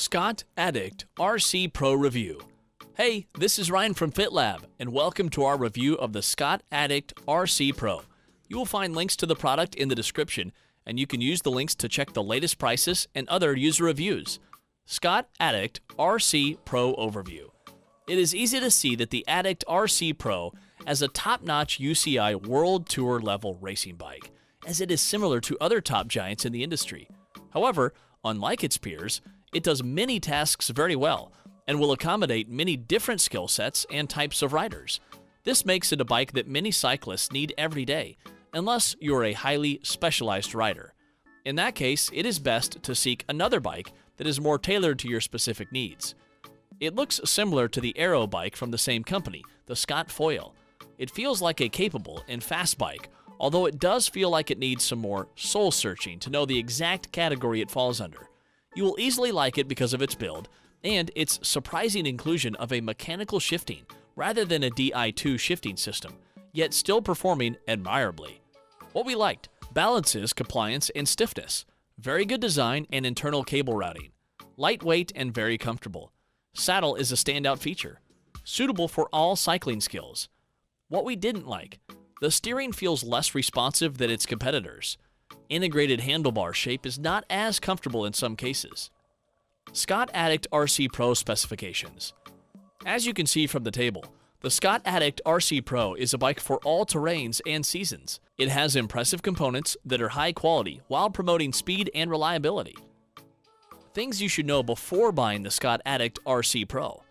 Scott Addict RC Pro Review. Hey, this is Ryan from FitLab, and welcome to our review of the Scott Addict RC Pro. You will find links to the product in the description, and you can use the links to check the latest prices and other user reviews. Scott Addict RC Pro Overview. It is easy to see that the Addict RC Pro is a top-notch UCI World Tour Level racing bike, as it is similar to other top giants in the industry. However, unlike its peers, it does many tasks very well and will accommodate many different skill sets and types of riders. This makes it a bike that many cyclists need every day, unless you're a highly specialized rider. In that case, it is best to seek another bike that is more tailored to your specific needs. It looks similar to the aero bike from the same company, the Scott Foil. It feels like a capable and fast bike, although it does feel like it needs some more soul-searching to know the exact category it falls under. You will easily like it because of its build and its surprising inclusion of a mechanical shifting rather than a Di2 shifting system, yet still performing admirably. What we liked: balances, compliance, and stiffness. Very good design and internal cable routing. Lightweight and very comfortable. Saddle is a standout feature. Suitable for all cycling skills. What we didn't like: the steering feels less responsive than its competitors. Integrated handlebar shape is not as comfortable in some cases. Scott Addict RC Pro specifications. As you can see from the table, the Scott Addict RC Pro is a bike for all terrains and seasons. It has impressive components that are high quality while promoting speed and reliability. Things you should know before buying the Scott Addict RC Pro.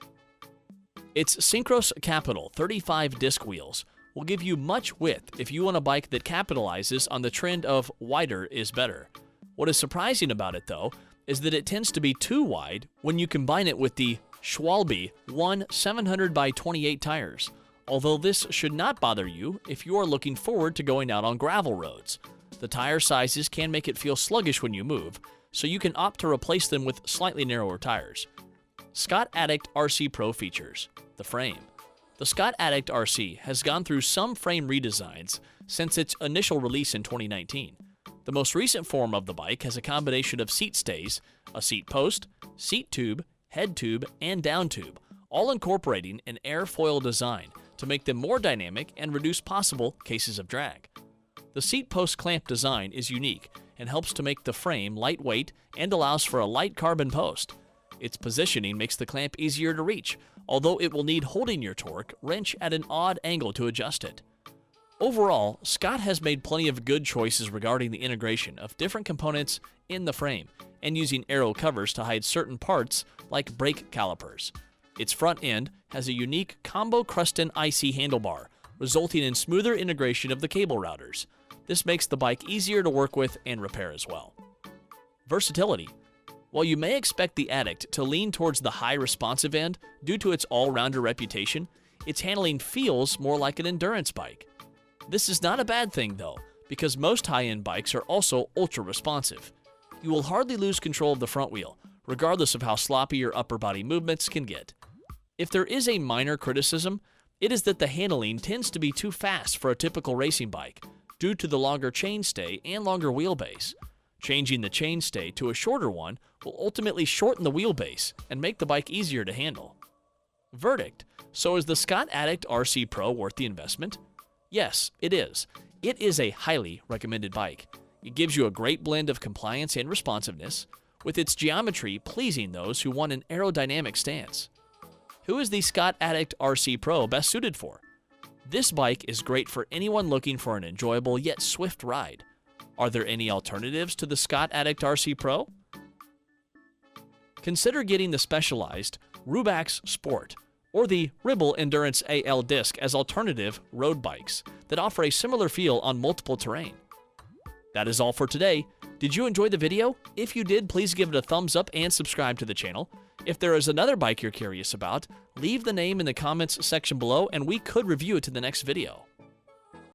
Its Synchros Capital 35 disc wheels will give you much width if you want a bike that capitalizes on the trend of wider is better. What is surprising about it, though, is that it tends to be too wide when you combine it with the Schwalbe 1 700/28 tires, although this should not bother you if you are looking forward to going out on gravel roads. The tire sizes can make it feel sluggish when you move, so you can opt to replace them with slightly narrower tires. Scott Addict RC Pro features. The frame. The Scott Addict RC has gone through some frame redesigns since its initial release in 2019. The most recent form of the bike has a combination of seat stays, a seat post, seat tube, head tube, and down tube, all incorporating an airfoil design to make them more dynamic and reduce possible cases of drag. The seat post clamp design is unique and helps to make the frame lightweight and allows for a light carbon post. Its positioning makes the clamp easier to reach, although it will need holding your torque wrench at an odd angle to adjust it. Overall, Scott has made plenty of good choices regarding the integration of different components in the frame and using aero covers to hide certain parts like brake calipers. Its front end has a unique combo Cruston IC handlebar, resulting in smoother integration of the cable routers. This makes the bike easier to work with and repair as well. Versatility. While you may expect the Addict to lean towards the high responsive end due to its all-rounder reputation, its handling feels more like an endurance bike. This is not a bad thing though, because most high-end bikes are also ultra-responsive. You will hardly lose control of the front wheel, regardless of how sloppy your upper body movements can get. If there is a minor criticism, it is that the handling tends to be too fast for a typical racing bike, due to the longer chainstay and longer wheelbase. Changing the chainstay to a shorter one will ultimately shorten the wheelbase and make the bike easier to handle. Verdict: so is the Scott Addict RC Pro worth the investment? Yes, it is. It is a highly recommended bike. It gives you a great blend of compliance and responsiveness, with its geometry pleasing those who want an aerodynamic stance. Who is the Scott Addict RC Pro best suited for? This bike is great for anyone looking for an enjoyable yet swift ride. Are there any alternatives to the Scott Addict RC Pro? Consider getting the specialized Rubax Sport or the Ribble Endurance AL Disc as alternative road bikes that offer a similar feel on multiple terrain. That is all for today. Did you enjoy the video? If you did, please give it a thumbs up and subscribe to the channel. If there is another bike you're curious about, leave the name in the comments section below and we could review it in the next video.